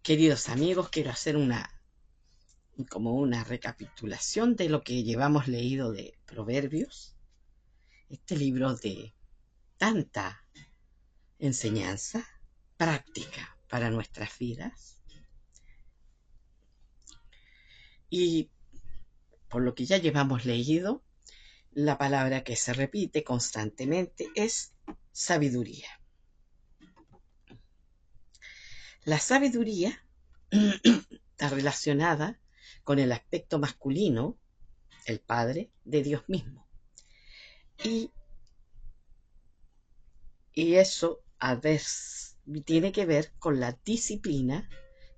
Queridos amigos, quiero hacer como una recapitulación de lo que llevamos leído de Proverbios, este libro de tanta enseñanza práctica para nuestras vidas. Y por lo que ya llevamos leído, la palabra que se repite constantemente es sabiduría. La sabiduría está relacionada con el aspecto masculino, el Padre, de Dios mismo. Y eso a veces tiene que ver con la disciplina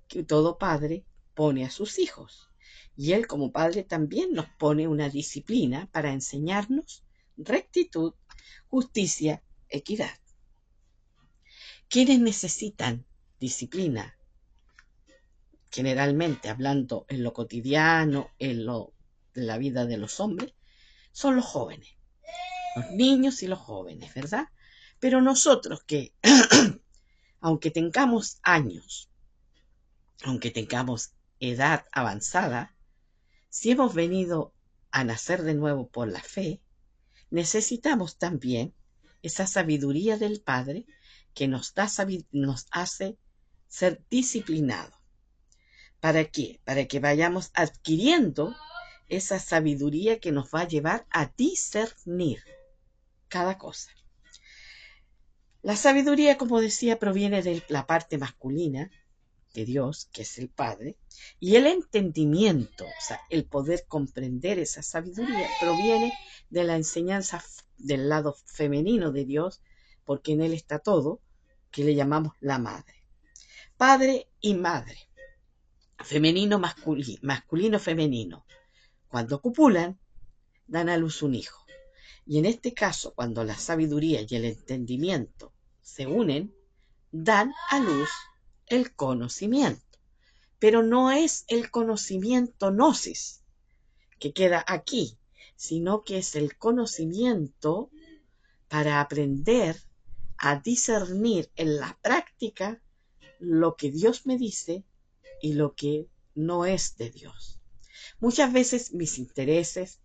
que todo padre pone a sus hijos. Y Él como Padre también nos pone una disciplina para enseñarnos rectitud, justicia, equidad. ¿Quiénes necesitan disciplina? Generalmente, hablando en lo cotidiano, en la vida de los hombres, son los jóvenes, los niños y los jóvenes, ¿verdad? Pero nosotros que, aunque tengamos años, aunque tengamos edad avanzada, si hemos venido a nacer de nuevo por la fe, necesitamos también esa sabiduría del Padre que nos hace ser disciplinados. ¿Para qué? Para que vayamos adquiriendo esa sabiduría que nos va a llevar a discernir cada cosa. La sabiduría, como decía, proviene de la parte masculina de Dios, que es el Padre, y el entendimiento, o sea, el poder comprender esa sabiduría, proviene de la enseñanza del lado femenino de Dios, porque en Él está todo, que le llamamos la madre. Padre y madre, femenino, masculino, femenino. Cuando copulan, dan a luz un hijo. Y en este caso, cuando la sabiduría y el entendimiento se unen, dan a luz el conocimiento. Pero no es el conocimiento gnosis que queda aquí, sino que es el conocimiento para aprender a discernir en la práctica lo que Dios me dice y lo que no es de Dios. Muchas veces mis intereses,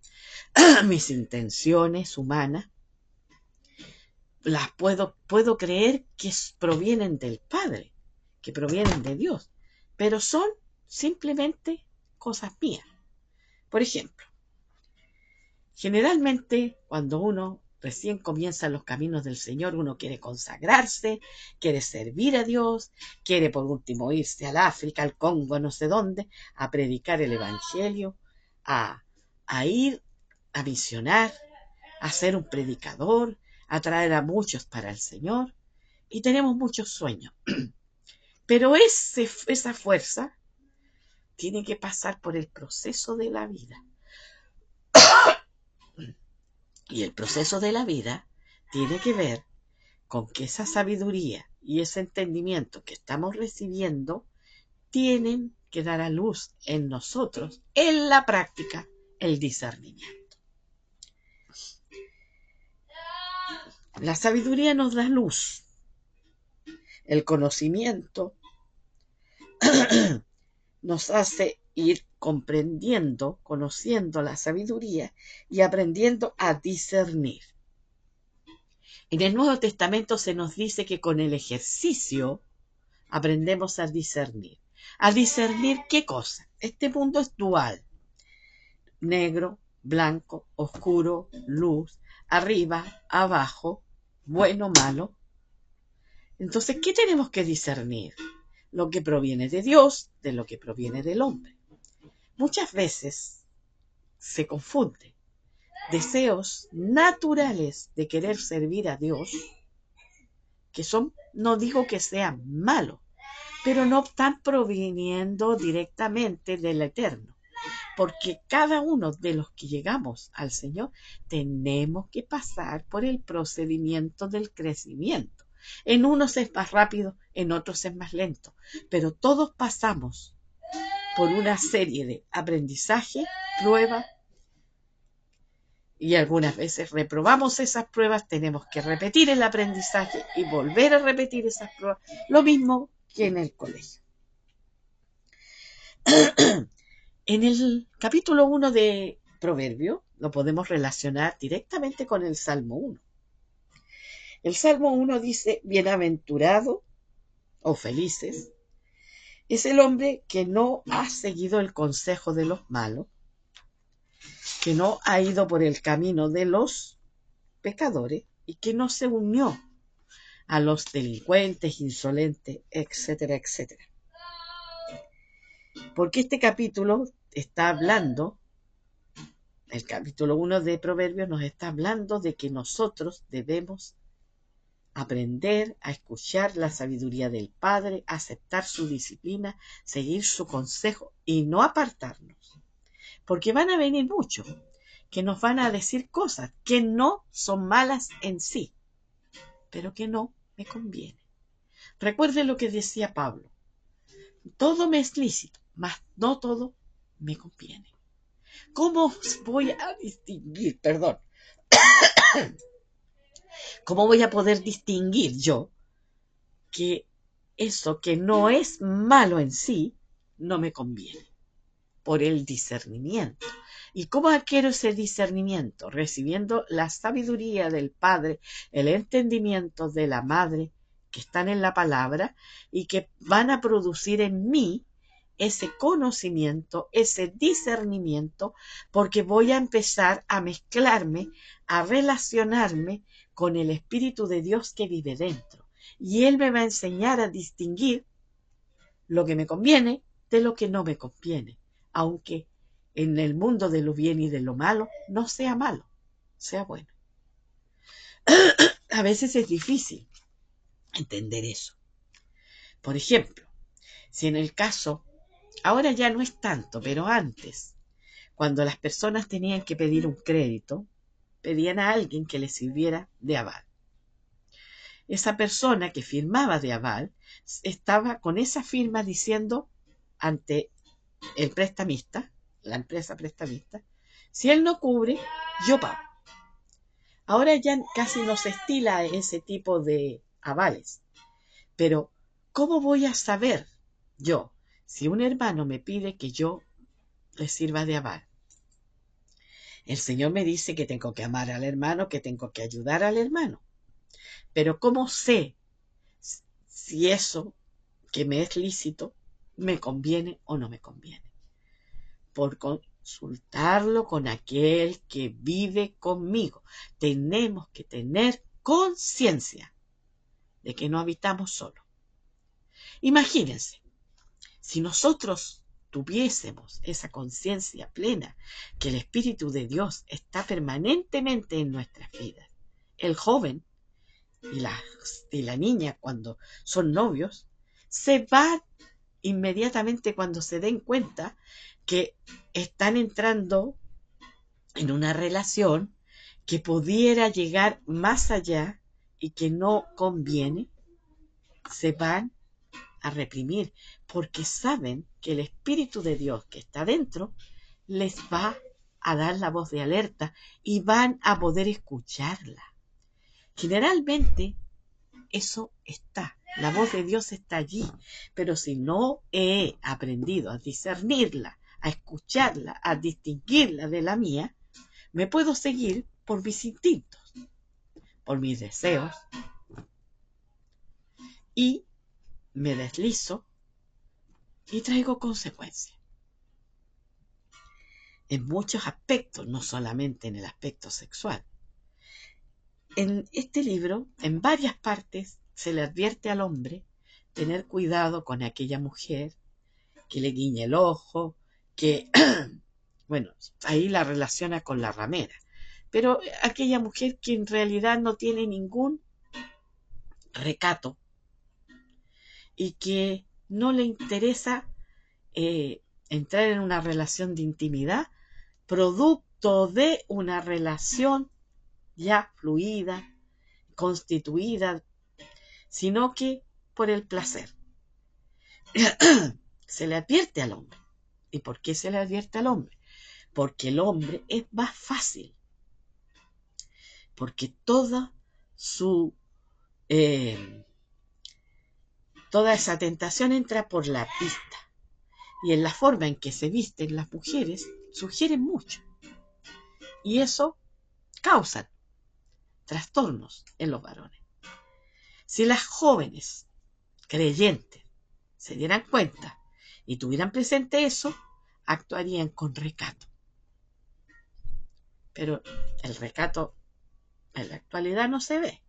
mis intenciones humanas, las puedo creer que provienen del Padre, que provienen de Dios, pero son simplemente cosas mías. Por ejemplo, generalmente cuando uno recién comienza los caminos del Señor, uno quiere consagrarse, quiere servir a Dios, quiere por último irse al África, al Congo, no sé dónde, a predicar el Evangelio, a ir a misionar, a ser un predicador, a traer a muchos para el Señor, y tenemos muchos sueños. Pero esa fuerza tiene que pasar por el proceso de la vida. Y el proceso de la vida tiene que ver con que esa sabiduría y ese entendimiento que estamos recibiendo tienen que dar a luz en nosotros, en la práctica, el discernimiento. La sabiduría nos da luz. El conocimiento nos hace ir comprendiendo, conociendo la sabiduría y aprendiendo a discernir. En el Nuevo Testamento se nos dice que con el ejercicio aprendemos a discernir. ¿A discernir qué cosa? Este mundo es dual. Negro, blanco, oscuro, luz, arriba, abajo, bueno, malo. Entonces, ¿qué tenemos que discernir? Lo que proviene de Dios, de lo que proviene del hombre. Muchas veces se confunde deseos naturales de querer servir a Dios, que son, no digo que sean malos, pero no están proviniendo directamente del Eterno, porque cada uno de los que llegamos al Señor tenemos que pasar por el procedimiento del crecimiento. En unos es más rápido, en otros es más lento, pero todos pasamos por una serie de aprendizaje, pruebas, y algunas veces reprobamos esas pruebas, tenemos que repetir el aprendizaje y volver a repetir esas pruebas, lo mismo que en el colegio. En el capítulo 1 de Proverbios lo podemos relacionar directamente con el Salmo 1. El Salmo 1 dice, bienaventurado o felices es el hombre que no ha seguido el consejo de los malos, que no ha ido por el camino de los pecadores y que no se unió a los delincuentes, insolentes, etcétera, etcétera. Porque este capítulo está hablando, el capítulo 1 de Proverbios nos está hablando de que nosotros debemos aprender a escuchar la sabiduría del Padre, aceptar su disciplina, seguir su consejo y no apartarnos. Porque van a venir muchos que nos van a decir cosas que no son malas en sí, pero que no me conviene. Recuerde lo que decía Pablo. Todo me es lícito, mas no todo me conviene. ¿Cómo voy a distinguir, cómo voy a poder distinguir yo que eso que no es malo en sí no me conviene? Por el discernimiento. ¿Y cómo adquiero ese discernimiento? Recibiendo la sabiduría del Padre, el entendimiento de la Madre, que están en la palabra y que van a producir en mí ese conocimiento, ese discernimiento, porque voy a empezar a mezclarme, a relacionarme con el Espíritu de Dios que vive dentro. Y Él me va a enseñar a distinguir lo que me conviene de lo que no me conviene, aunque en el mundo de lo bien y de lo malo no sea malo, sea bueno. A veces es difícil entender eso. Por ejemplo, si en el caso, ahora ya no es tanto, pero antes, cuando las personas tenían que pedir un crédito, pedían a alguien que les sirviera de aval. Esa persona que firmaba de aval estaba con esa firma diciendo ante el prestamista, la empresa prestamista, si él no cubre, yo pago. Ahora ya casi no se estila ese tipo de avales, pero ¿cómo voy a saber yo si un hermano me pide que yo le sirva de aval? El Señor me dice que tengo que amar al hermano, que tengo que ayudar al hermano, pero ¿cómo sé si eso que me es lícito me conviene o no me conviene? Por consultarlo con aquel que vive conmigo. Tenemos que tener conciencia de que no habitamos solos. Imagínense, si nosotros tuviésemos esa conciencia plena que el Espíritu de Dios está permanentemente en nuestras vidas, el joven y la niña cuando son novios se van inmediatamente cuando se den cuenta que están entrando en una relación que pudiera llegar más allá y que no conviene, se van a reprimir porque saben que el Espíritu de Dios que está dentro les va a dar la voz de alerta y van a poder escucharla. Generalmente eso está, la voz de Dios está allí, pero si no he aprendido a discernirla, a escucharla, a distinguirla de la mía, me puedo seguir por mis instintos, por mis deseos, y me deslizo y traigo consecuencias. En muchos aspectos, no solamente en el aspecto sexual. En este libro, en varias partes, se le advierte al hombre tener cuidado con aquella mujer que le guiñe el ojo, que, bueno, ahí la relaciona con la ramera, pero aquella mujer que en realidad no tiene ningún recato y que no le interesa entrar en una relación de intimidad producto de una relación ya fluida, constituida, sino que por el placer. Se le advierte al hombre. ¿Y por qué se le advierte al hombre? Porque el hombre es más fácil, porque toda esa tentación entra por la vista, y en la forma en que se visten las mujeres sugieren mucho. Y eso causa trastornos en los varones. Si las jóvenes creyentes se dieran cuenta y tuvieran presente eso, actuarían con recato. Pero el recato en la actualidad no se ve.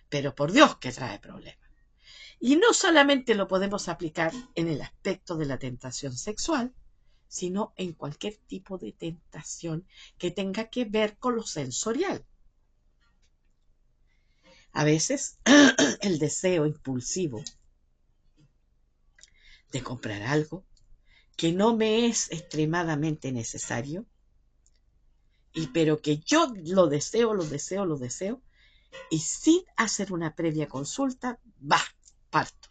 Pero por Dios que trae problemas. Y no solamente lo podemos aplicar en el aspecto de la tentación sexual, sino en cualquier tipo de tentación que tenga que ver con lo sensorial. A veces el deseo impulsivo de comprar algo que no me es extremadamente necesario, pero que yo lo deseo, y sin hacer una previa consulta, parto.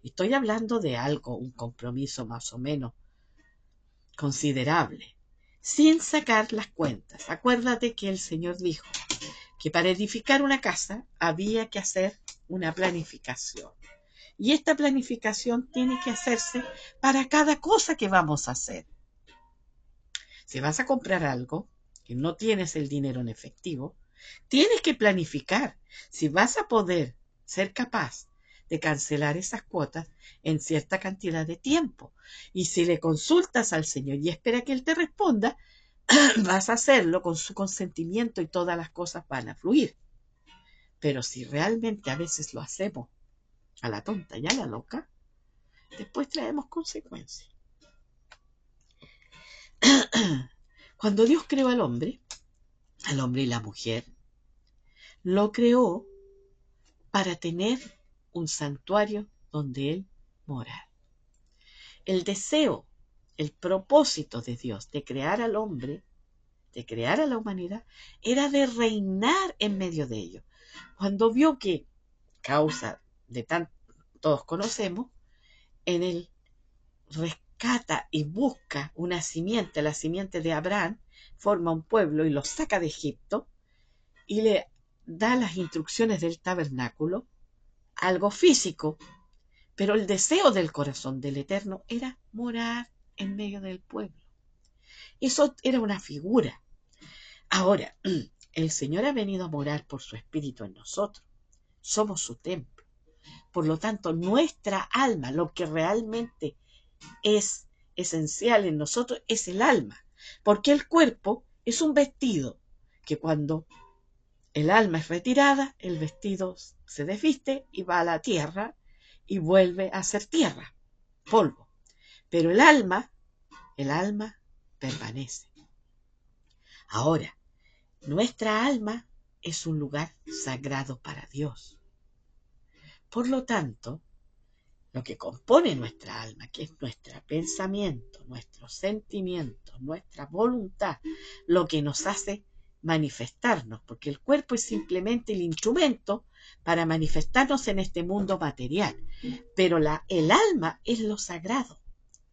Estoy hablando de algo, un compromiso más o menos considerable, sin sacar las cuentas. Acuérdate que el Señor dijo que para edificar una casa había que hacer una planificación. Y esta planificación tiene que hacerse para cada cosa que vamos a hacer. Si vas a comprar algo que no tienes el dinero en efectivo, tienes que planificar si vas a poder ser capaz de cancelar esas cuotas en cierta cantidad de tiempo. Y si le consultas al Señor y espera que Él te responda, vas a hacerlo con su consentimiento y todas las cosas van a fluir. Pero si realmente a veces lo hacemos a la tonta y a la loca, después traemos consecuencias. Cuando Dios creó al hombre y la mujer, lo creó para tener un santuario donde Él mora. El deseo, el propósito de Dios de crear al hombre, de crear a la humanidad, era de reinar en medio de ellos. Cuando vio que, causa de todos conocemos, en él rescata y busca una simiente, la simiente de Abraham, forma un pueblo y lo saca de Egipto y le da las instrucciones del tabernáculo, algo físico, pero el deseo del corazón del Eterno era morar en medio del pueblo. Eso era una figura. Ahora, el Señor ha venido a morar por su Espíritu en nosotros. Somos su templo. Por lo tanto, nuestra alma, lo que realmente es esencial en nosotros, es el alma. Porque el cuerpo es un vestido que cuando el alma es retirada, el vestido se desviste y va a la tierra y vuelve a ser tierra, polvo. Pero el alma permanece. Ahora, nuestra alma es un lugar sagrado para Dios. Por lo tanto, lo que compone nuestra alma, que es nuestro pensamiento, nuestros sentimientos, nuestra voluntad, lo que nos hace manifestarnos, porque el cuerpo es simplemente el instrumento para manifestarnos en este mundo material, pero el alma es lo sagrado,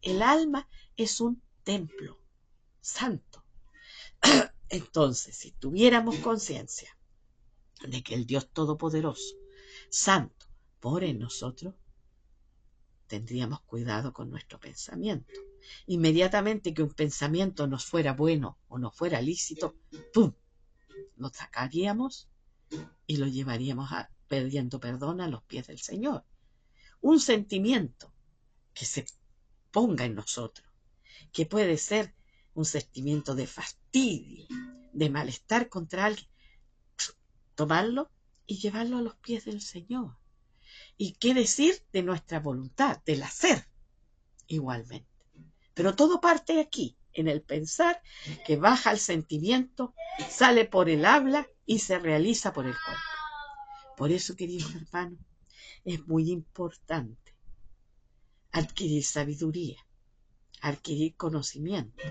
el alma es un templo santo. Entonces, si tuviéramos conciencia de que el Dios Todopoderoso, Santo, mora en nosotros, tendríamos cuidado con nuestro pensamiento. Inmediatamente que un pensamiento nos fuera bueno o nos fuera lícito, ¡pum!, lo sacaríamos y lo llevaríamos pidiendo perdón a los pies del Señor. Un sentimiento que se ponga en nosotros, que puede ser un sentimiento de fastidio, de malestar contra alguien, tomarlo y llevarlo a los pies del Señor. ¿Y qué decir de nuestra voluntad, del hacer igualmente? Pero todo parte aquí, en el pensar, que baja el sentimiento, sale por el habla y se realiza por el cuerpo. Por eso, queridos hermanos, es muy importante adquirir sabiduría, adquirir conocimiento,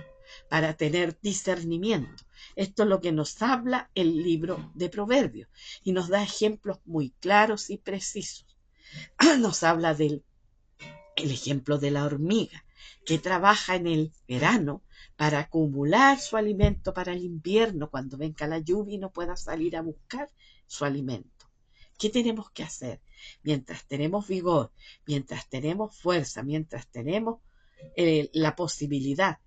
para tener discernimiento. Esto es lo que nos habla el libro de Proverbios y nos da ejemplos muy claros y precisos. Nos habla del ejemplo de la hormiga que trabaja en el verano para acumular su alimento para el invierno cuando venga la lluvia y no pueda salir a buscar su alimento. ¿Qué tenemos que hacer? Mientras tenemos vigor, mientras tenemos fuerza, mientras tenemos la posibilidad,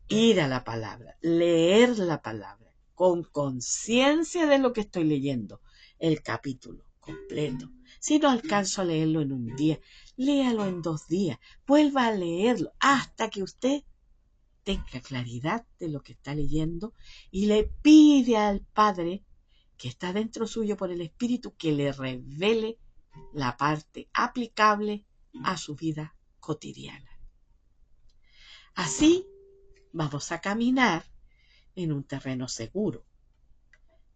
ir a la palabra, leer la palabra, con conciencia de lo que estoy leyendo, el capítulo completo. Si no alcanzo a leerlo en un día, léalo en 2 días, vuelva a leerlo hasta que usted tenga claridad de lo que está leyendo y le pide al Padre que está dentro suyo por el Espíritu que le revele la parte aplicable a su vida cotidiana. Así vamos a caminar en un terreno seguro,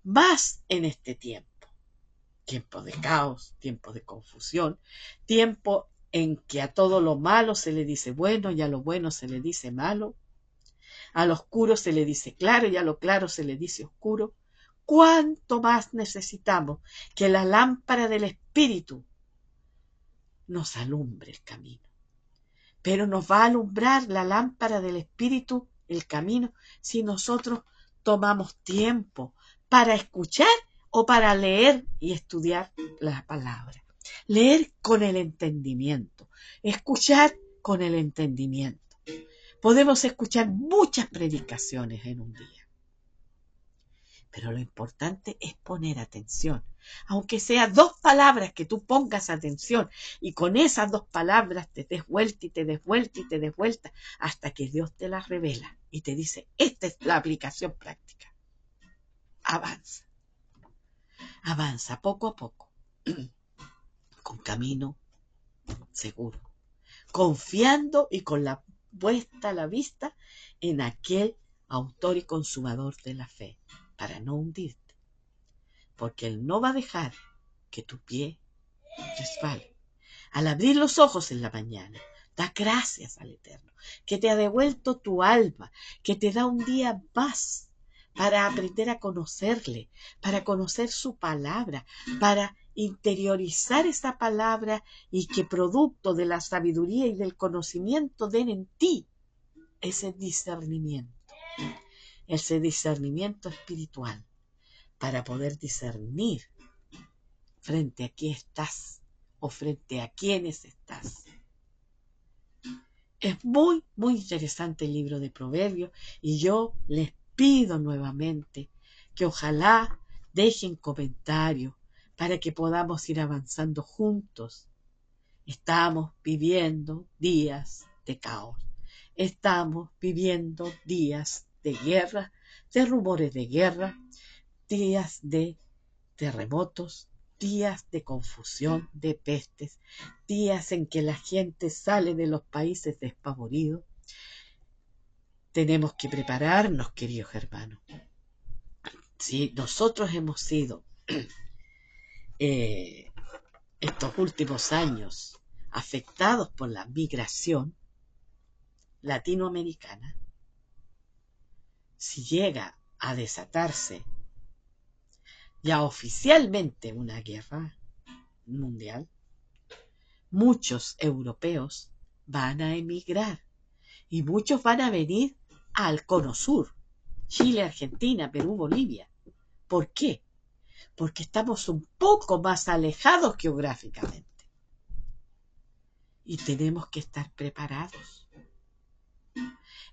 más en este tiempo de caos, tiempo de confusión, tiempo en que a todo lo malo se le dice bueno y a lo bueno se le dice malo, a lo oscuro se le dice claro y a lo claro se le dice oscuro. ¿Cuánto más necesitamos que la lámpara del Espíritu nos alumbre el camino? Pero nos va a alumbrar la lámpara del Espíritu el camino si nosotros tomamos tiempo para escuchar o para leer y estudiar la palabra. Leer con el entendimiento, escuchar con el entendimiento. Podemos escuchar muchas predicaciones en un día, pero lo importante es poner atención. Aunque sea 2 palabras que tú pongas atención y con esas 2 palabras te des vuelta y te des vuelta y te des vuelta hasta que Dios te las revela y te dice, esta es la aplicación práctica. Avanza, avanza poco a poco, con camino seguro, confiando y con la puesta la vista en aquel autor y consumador de la fe, para no hundirte, porque Él no va a dejar que tu pie resbale. Al abrir los ojos en la mañana, da gracias al Eterno, que te ha devuelto tu alma, que te da un día más para aprender a conocerle, para conocer su palabra, para interiorizar esa palabra y que producto de la sabiduría y del conocimiento den en ti ese discernimiento espiritual para poder discernir frente a qué estás o frente a quiénes estás. Es muy, muy interesante el libro de Proverbios y yo les pido nuevamente que ojalá dejen comentarios para que podamos ir avanzando juntos. Estamos viviendo días de caos. Estamos viviendo días de guerra, de rumores de guerra, días de terremotos, días de confusión, de pestes, días en que la gente sale de los países despavoridos. Tenemos que prepararnos, queridos hermanos. Si nosotros hemos sido estos últimos años afectados por la migración latinoamericana, si llega a desatarse ya oficialmente una guerra mundial, muchos europeos van a emigrar y muchos van a venir al Cono Sur, Chile, Argentina, Perú, Bolivia. ¿Por qué? Porque estamos un poco más alejados geográficamente y tenemos que estar preparados.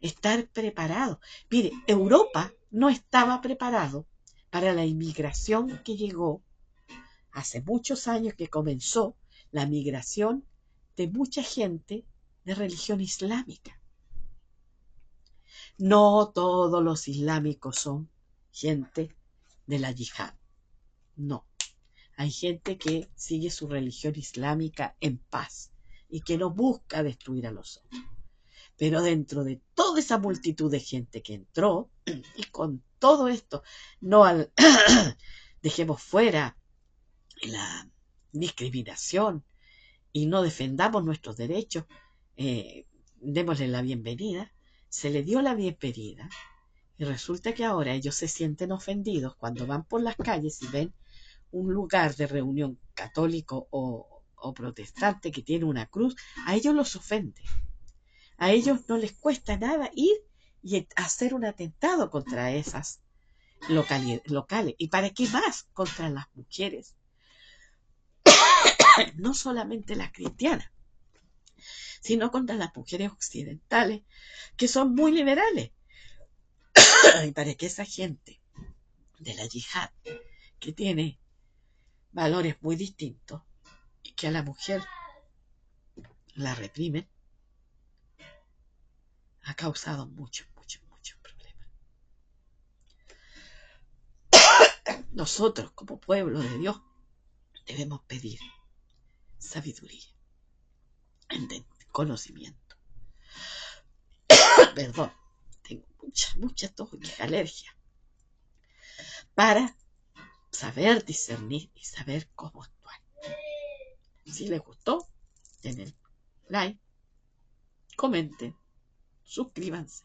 Estar preparados. Mire, Europa no estaba preparado para la inmigración que llegó hace muchos años, que comenzó la migración de mucha gente de religión islámica. No todos los islámicos son gente de la yihad. No. Hay gente que sigue su religión islámica en paz y que no busca destruir a los otros. Pero dentro de toda esa multitud de gente que entró, y con todo esto, no dejemos fuera la discriminación y no defendamos nuestros derechos, démosle la bienvenida. Se le dio la bienvenida y resulta que ahora ellos se sienten ofendidos cuando van por las calles y ven un lugar de reunión católico o protestante que tiene una cruz. A ellos los ofende. A ellos no les cuesta nada ir y hacer un atentado contra esas locales. ¿Y para qué más? Contra las mujeres. No solamente las cristianas, sino contra las mujeres occidentales, que son muy liberales. Y para que esa gente de la yihad, que tiene valores muy distintos y que a la mujer la reprimen, ha causado muchos problemas. Nosotros, como pueblo de Dios, debemos pedir sabiduría, conocimiento. Perdón, tengo mucha tos y alergia, para saber discernir y saber cómo actuar. Si les gustó, denle like, comenten, suscríbanse.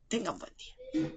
Tengan buen día.